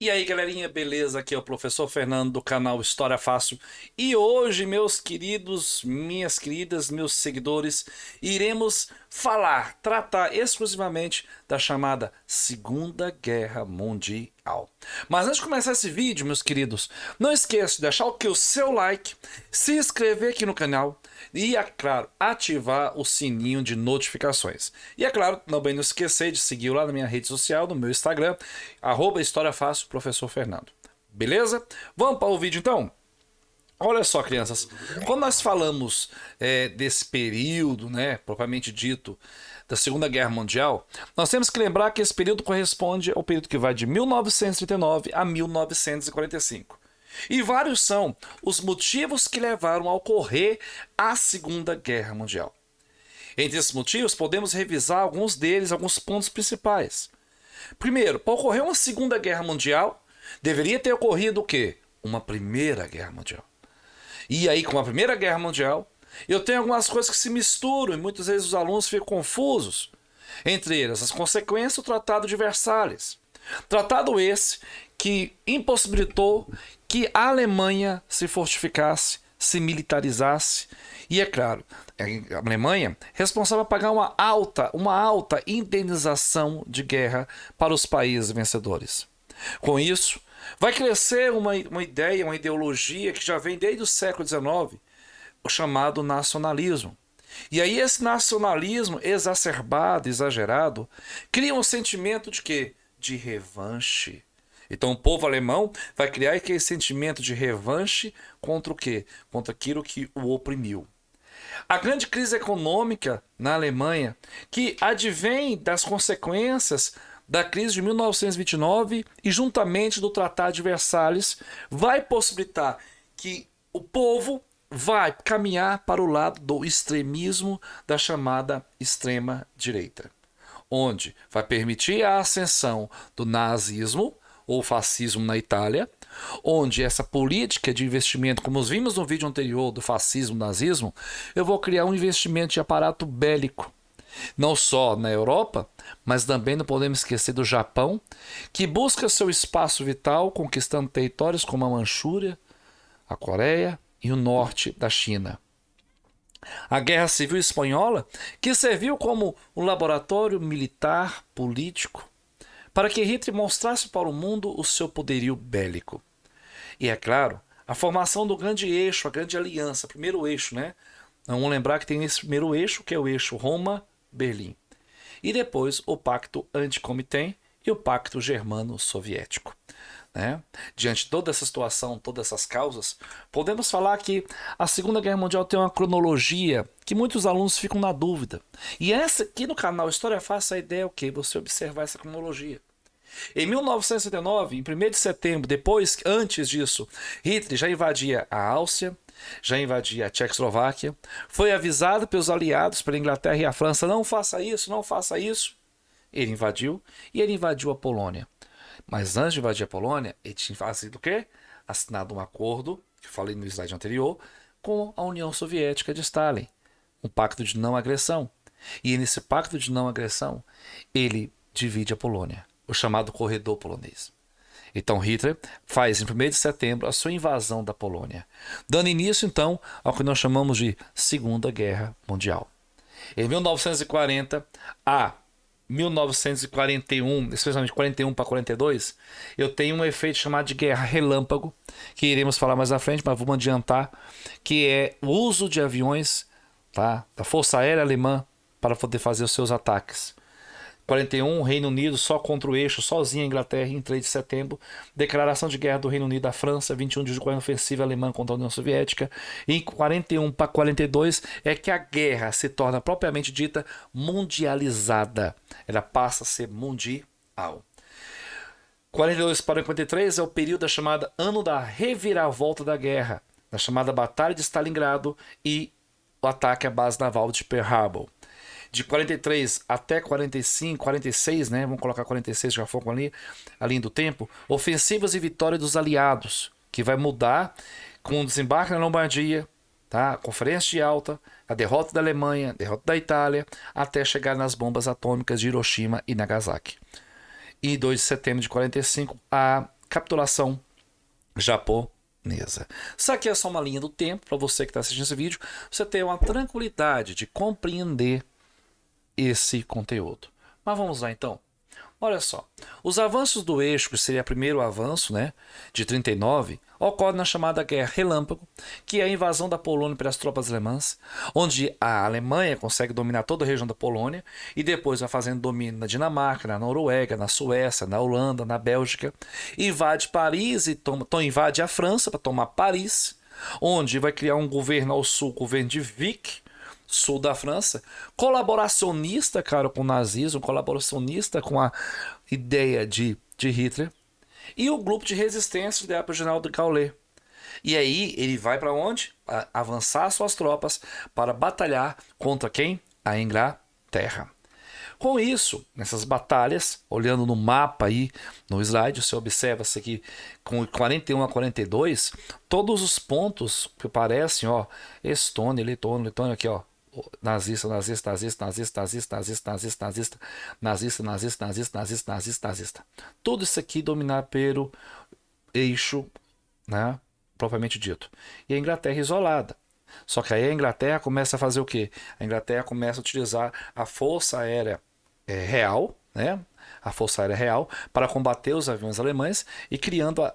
E aí, galerinha, beleza? Aqui é o professor Fernando do canal História Fácil. E hoje, meus queridos, minhas queridas, meus seguidores, iremos tratar exclusivamente da chamada Segunda Guerra Mundial. Mas antes de começar esse vídeo, meus queridos, não esqueça de deixar o seu like, se inscrever aqui no canal e, é claro, ativar o sininho de notificações. E, é claro, também não esquecer de seguir lá na minha rede social, no meu Instagram, História Fácil, Professor Fernando. Beleza? Vamos para o vídeo então? Olha só, crianças, quando nós falamos desse período, né, propriamente dito, da Segunda Guerra Mundial, nós temos que lembrar que esse período corresponde ao período que vai de 1939 a 1945. E vários são os motivos que levaram a ocorrer a Segunda Guerra Mundial. Entre esses motivos, podemos revisar alguns deles, alguns pontos principais. Primeiro, para ocorrer uma Segunda Guerra Mundial, deveria ter ocorrido o quê? Uma Primeira Guerra Mundial. E aí, com a Primeira Guerra Mundial, eu tenho algumas coisas que se misturam e muitas vezes os alunos ficam confusos. Entre elas, as consequências do Tratado de Versalhes. Tratado esse que impossibilitou que a Alemanha se fortificasse, se militarizasse. E é claro, a Alemanha responsável por pagar uma alta indenização de guerra para os países vencedores. Com isso, vai crescer uma ideia, uma ideologia que já vem desde o século XIX, o chamado nacionalismo. E aí esse nacionalismo exacerbado, exagerado, cria um sentimento de quê? De revanche. Então o povo alemão vai criar aquele sentimento de revanche contra o quê? Contra aquilo que o oprimiu. A grande crise econômica na Alemanha, que advém das consequências da crise de 1929 e juntamente do Tratado de Versalhes, vai possibilitar que o povo vai caminhar para o lado do extremismo da chamada extrema-direita, onde vai permitir a ascensão do nazismo ou fascismo na Itália, onde essa política de investimento, como nós vimos no vídeo anterior do fascismo, nazismo, eu vou criar um investimento de aparato bélico, não só na Europa, mas também não podemos esquecer do Japão, que busca seu espaço vital conquistando territórios como a Manchúria, a Coreia e o norte da China. A Guerra Civil Espanhola, que serviu como um laboratório militar político para que Hitler mostrasse para o mundo o seu poderio bélico. E é claro, a formação do grande eixo, a grande aliança, primeiro eixo, né? Vamos lembrar que tem esse primeiro eixo, que é o eixo Roma-Berlim. E depois o Pacto Anticomitê e o Pacto Germano-Soviético. Né? Diante de toda essa situação, todas essas causas, podemos falar que a Segunda Guerra Mundial tem uma cronologia que muitos alunos ficam na dúvida. E essa aqui no canal História Fácil, a ideia é o quê? Você observar essa cronologia. Em 1969, em 1º de setembro, antes disso, Hitler já invadia a Áustria, já invadia a Tchecoslováquia, foi avisado pelos aliados, pela Inglaterra e a França, não faça isso, não faça isso. Ele invadiu e ele invadiu a Polônia. Mas antes de invadir a Polônia, ele tinha fazido o quê? Assinado um acordo, que falei no slide anterior, com a União Soviética de Stalin. Um pacto de não agressão. E nesse pacto de não agressão, ele divide a Polônia, o chamado corredor polonês. Então Hitler faz em 1º de setembro a sua invasão da Polônia, dando início então ao que nós chamamos de Segunda Guerra Mundial. Em 1940 a 1941, especialmente 41 para 42, eu tenho um efeito chamado de guerra relâmpago, que iremos falar mais à frente, mas vamos adiantar, que é o uso de aviões, tá, da Força Aérea Alemã para poder fazer os seus ataques. 41, Reino Unido só contra o eixo, sozinho a Inglaterra em 3 de setembro. Declaração de guerra do Reino Unido à França, 21 de julho, ofensiva alemã contra a União Soviética. E em 41 para 42 é que a guerra se torna propriamente dita mundializada. Ela passa a ser mundial. 42 para 53 é o período da chamada Ano da Reviravolta da Guerra, da chamada Batalha de Stalingrado e o ataque à base naval de Pearl Harbor. De 43 até 45, 46, né? Vamos colocar 46, já foco ali do tempo. Ofensivas e vitória dos aliados, que vai mudar com o desembarque na Lombardia, tá? A Conferência de Yalta, a derrota da Alemanha, a derrota da Itália, até chegar nas bombas atômicas de Hiroshima e Nagasaki. E 2 de setembro de 45, a capitulação japonesa. Isso aqui é só uma linha do tempo para você que está assistindo esse vídeo, você ter uma tranquilidade de compreender esse conteúdo. Mas vamos lá então. Olha só, os avanços do eixo, que seria o primeiro avanço, né, de 39, ocorre na chamada Guerra Relâmpago, que é a invasão da Polônia pelas tropas alemãs, onde a Alemanha consegue dominar toda a região da Polônia e depois vai fazendo domínio na Dinamarca, na Noruega, na Suécia, na Holanda, na Bélgica, invade Paris e invade a França para tomar Paris, onde vai criar um governo ao sul, o governo de Vichy, sul da França, colaboracionista, cara, com o nazismo, colaboracionista com a ideia de Hitler, e o grupo de resistência ideado pelo general de Gaulle. E aí ele vai para onde? Avançar suas tropas para batalhar contra quem? A Inglaterra. Com isso, nessas batalhas, olhando no mapa aí, no slide, você observa isso aqui, com 41 a 42, todos os pontos que parecem, ó, Estônia, Letônia, aqui, ó, nazista, nazista, nazista, nazista, nazista, nazista, nazista, nazista, nazista, nazista, nazista, nazista, nazista, nazista. Tudo isso aqui dominado pelo eixo, né, propriamente dito. E a Inglaterra isolada. Só que aí a Inglaterra começa a fazer o quê? A Inglaterra começa a utilizar a Força Aérea Real, né? A Força Aérea Real, para combater os aviões alemães e criando a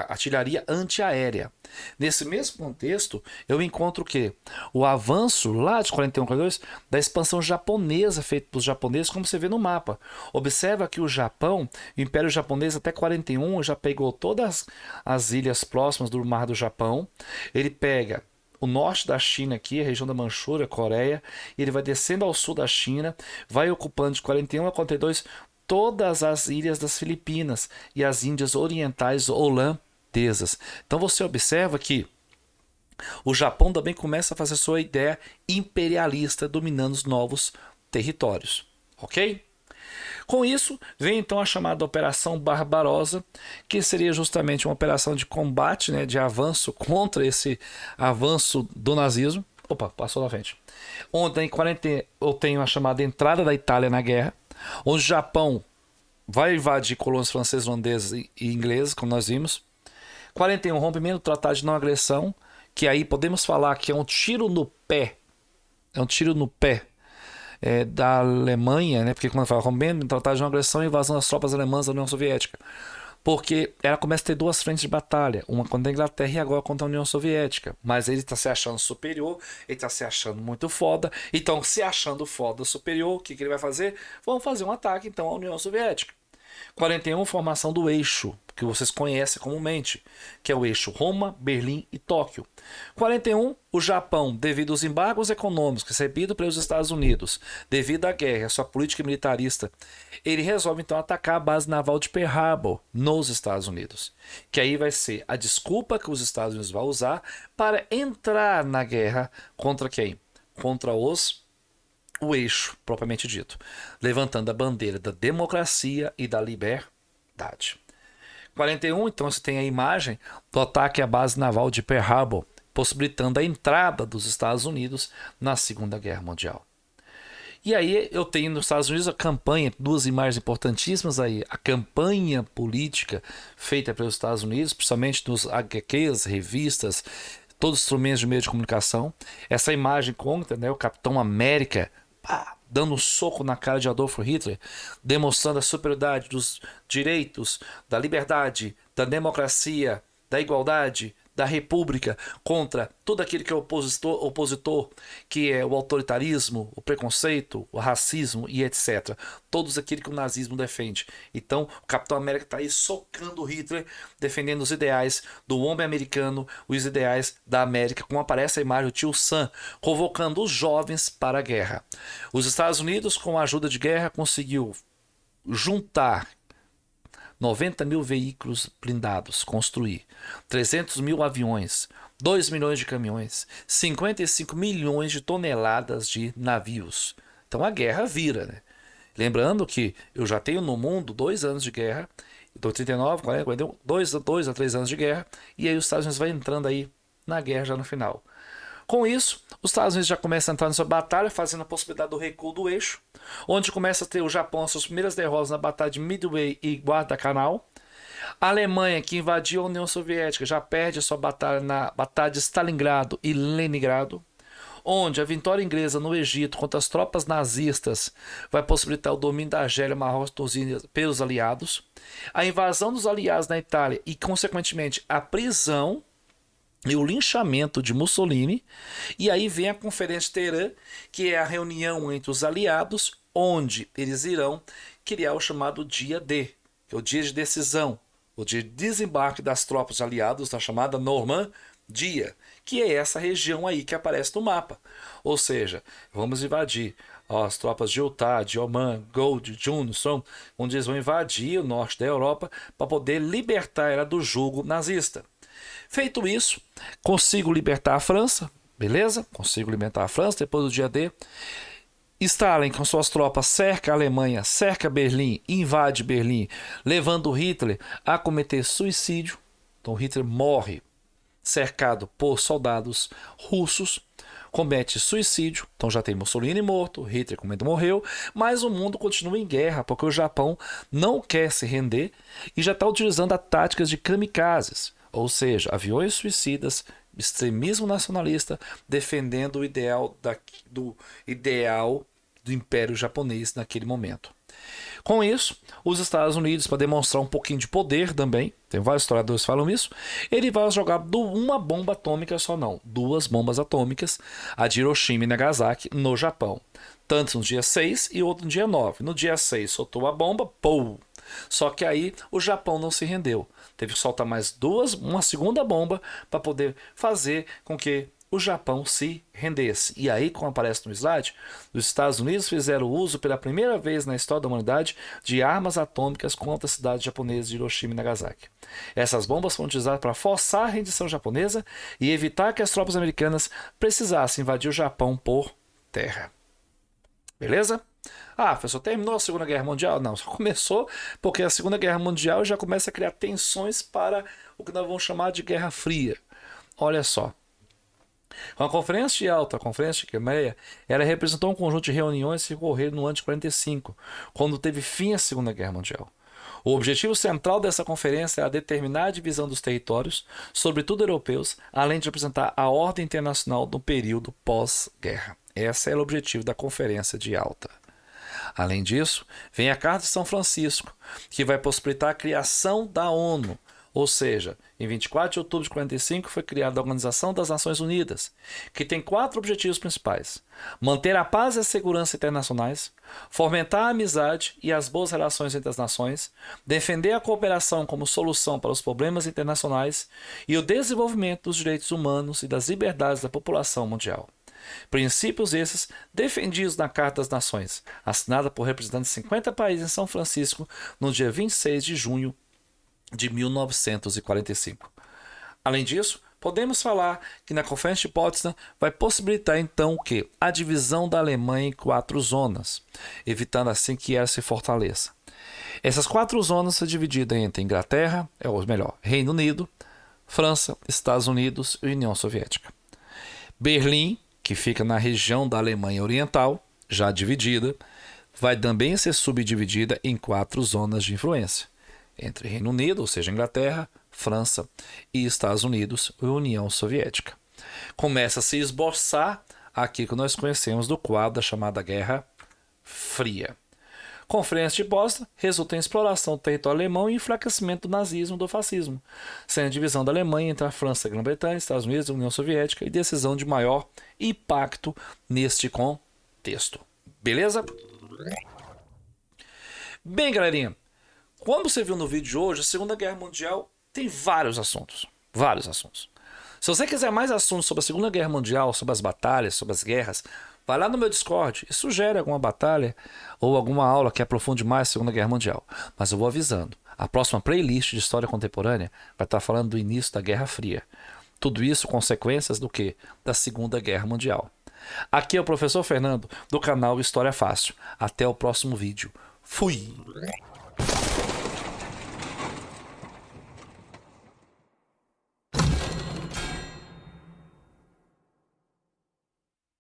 artilharia antiaérea. Nesse mesmo contexto, eu encontro o quê? O avanço lá de 41 a 42 da expansão japonesa feita pelos japoneses, como você vê no mapa. Observa que o Japão, o Império Japonês até 41 já pegou todas as ilhas próximas do Mar do Japão. Ele pega o norte da China aqui, a região da Manchúria, Coreia, e ele vai descendo ao sul da China, vai ocupando de 41 a 42 todas as ilhas das Filipinas e as Índias Orientais holandesas. Então você observa que o Japão também começa a fazer sua ideia imperialista, dominando os novos territórios. Ok? Com isso, vem então a chamada Operação Barbarossa, que seria justamente uma operação de combate, né, de avanço contra esse avanço do nazismo. Opa, passou na frente. Onde em 40 eu tenho a chamada entrada da Itália na guerra, onde o Japão vai invadir colônias francesas, holandesas e inglesas, como nós vimos. 41, rompimento do Tratado de Não Agressão, que aí podemos falar que é um tiro no pé. É um tiro no pé. Da Alemanha, né? Porque quando fala rompendo, tratado de uma agressão e invasão das tropas alemãs da União Soviética. Porque ela começa a ter duas frentes de batalha, uma contra a Inglaterra e agora contra a União Soviética. Mas ele está se achando superior, ele está se achando muito foda. Então, se achando foda superior, o que ele vai fazer? Vamos fazer um ataque então à União Soviética. 41, formação do eixo, que vocês conhecem comumente, que é o eixo Roma, Berlim e Tóquio. 41, o Japão, devido aos embargos econômicos recebidos pelos Estados Unidos, devido à guerra, a sua política militarista, ele resolve então atacar a base naval de Pearl Harbor, nos Estados Unidos. Que aí vai ser a desculpa que os Estados Unidos vão usar para entrar na guerra contra quem? Contra o eixo, propriamente dito, levantando a bandeira da democracia e da liberdade. 41, então você tem a imagem do ataque à base naval de Pearl Harbor, possibilitando a entrada dos Estados Unidos na Segunda Guerra Mundial. E aí eu tenho nos Estados Unidos a campanha, duas imagens importantíssimas aí, a campanha política feita pelos Estados Unidos, principalmente nos HQs, revistas, todos os instrumentos de meio de comunicação. Essa imagem conta, né, o Capitão América dando um soco na cara de Adolf Hitler, demonstrando a superioridade dos direitos, da liberdade, da democracia, da igualdade, da república contra tudo aquilo que é opositor, que é o autoritarismo, o preconceito, o racismo e etc. Todos aquilo que o nazismo defende. Então, o Capitão América está aí socando Hitler, defendendo os ideais do homem americano, os ideais da América, como aparece a imagem do tio Sam, convocando os jovens para a guerra. Os Estados Unidos, com a ajuda de guerra, conseguiu juntar 90 mil veículos blindados, construir 300 mil aviões, 2 milhões de caminhões, 55 milhões de toneladas de navios. Então a guerra vira, né? Lembrando que eu já tenho no mundo 2 anos de guerra, então 39, 40, 41, 2 a 3 anos de guerra, e aí os Estados Unidos vai entrando aí na guerra já no final. Com isso, os Estados Unidos já começam a entrar nessa batalha, fazendo a possibilidade do recuo do eixo, onde começa a ter o Japão as suas primeiras derrotas na batalha de Midway e Guadalcanal. A Alemanha, que invadiu a União Soviética, já perde sua batalha na Batalha de Stalingrado e Leningrado, onde a vitória inglesa no Egito contra as tropas nazistas vai possibilitar o domínio da Argélia, Marrocos e Tunísia pelos aliados, a invasão dos aliados na Itália e, consequentemente, a prisão e o linchamento de Mussolini, e aí vem a Conferência de Teherã, que é a reunião entre os aliados, onde eles irão criar o chamado Dia D, que é o dia de decisão, o dia de desembarque das tropas aliadas, da chamada Normandia, que é essa região aí que aparece no mapa. Ou seja, vamos invadir as tropas de Utah, de Oman, Gold, Johnson, onde eles vão invadir o norte da Europa para poder libertar ela do jugo nazista. Feito isso, consigo libertar a França, beleza? Consigo libertar a França depois do dia D. Stalin, com suas tropas, cerca a Alemanha, cerca Berlim, invade Berlim, levando Hitler a cometer suicídio. Então Hitler morre cercado por soldados russos, comete suicídio. Então já tem Mussolini morto, Hitler como morreu, mas o mundo continua em guerra porque o Japão não quer se render e já está utilizando as táticas de kamikazes, ou seja, aviões suicidas, extremismo nacionalista, defendendo o ideal do Império Japonês naquele momento. Com isso, os Estados Unidos, para demonstrar um pouquinho de poder também, tem vários historiadores que falam isso, ele vai jogar uma bomba atômica só não, duas bombas atômicas, a de Hiroshima e Nagasaki, no Japão. Tanto no dia 6 e outro no dia 9. No dia 6 soltou a bomba, pô! Só que aí o Japão não se rendeu. Teve que soltar mais uma segunda bomba para poder fazer com que o Japão se rendesse. E aí, como aparece no slide, os Estados Unidos fizeram uso pela primeira vez na história da humanidade de armas atômicas contra a cidade japonesa de Hiroshima e Nagasaki. Essas bombas foram utilizadas para forçar a rendição japonesa e evitar que as tropas americanas precisassem invadir o Japão por terra. Beleza? Ah, professor, terminou a Segunda Guerra Mundial? Não, só começou porque a Segunda Guerra Mundial já começa a criar tensões para o que nós vamos chamar de Guerra Fria. Olha só. A Conferência de Yalta, a Conferência de Crimeia, ela representou um conjunto de reuniões que ocorreram no ano de 45, quando teve fim a Segunda Guerra Mundial. O objetivo central dessa conferência era determinar a divisão dos territórios, sobretudo europeus, além de apresentar a ordem internacional do período pós-guerra. Esse era o objetivo da Conferência de Yalta. Além disso, vem a Carta de São Francisco, que vai possibilitar a criação da ONU. Ou seja, em 24 de outubro de 45 foi criada a Organização das Nações Unidas, que tem 4 objetivos principais: manter a paz e a segurança internacionais, fomentar a amizade e as boas relações entre as nações, defender a cooperação como solução para os problemas internacionais e o desenvolvimento dos direitos humanos e das liberdades da população mundial. Princípios esses defendidos na Carta das Nações, assinada por representantes de 50 países em São Francisco no dia 26 de junho de 1945. Além disso, podemos falar que na Conferência de Potsdam vai possibilitar então o quê? A divisão da Alemanha em 4 zonas, evitando assim que ela se fortaleça. Essas 4 zonas são divididas entre Inglaterra, ou melhor, Reino Unido, França, Estados Unidos e União Soviética. Berlim, que fica na região da Alemanha Oriental, já dividida, vai também ser subdividida em 4 zonas de influência, entre Reino Unido, ou seja, Inglaterra, França e Estados Unidos e União Soviética. Começa a se esboçar aquilo que nós conhecemos do quadro da chamada Guerra Fria. Conferência de Potsdam resulta em exploração do território alemão e enfraquecimento do nazismo e do fascismo, sendo a divisão da Alemanha entre a França, a Grã-Bretanha, Estados Unidos e a União Soviética e decisão de maior impacto neste contexto. Beleza? Bem, galerinha, como você viu no vídeo de hoje, a Segunda Guerra Mundial tem vários assuntos. Vários assuntos. Se você quiser mais assuntos sobre a Segunda Guerra Mundial, sobre as batalhas, sobre as guerras, vai lá no meu Discord e sugere alguma batalha ou alguma aula que aprofunde mais a Segunda Guerra Mundial. Mas eu vou avisando, a próxima playlist de História Contemporânea vai estar falando do início da Guerra Fria. Tudo isso consequências do quê? Da Segunda Guerra Mundial. Aqui é o professor Fernando, do canal História Fácil. Até o próximo vídeo. Fui!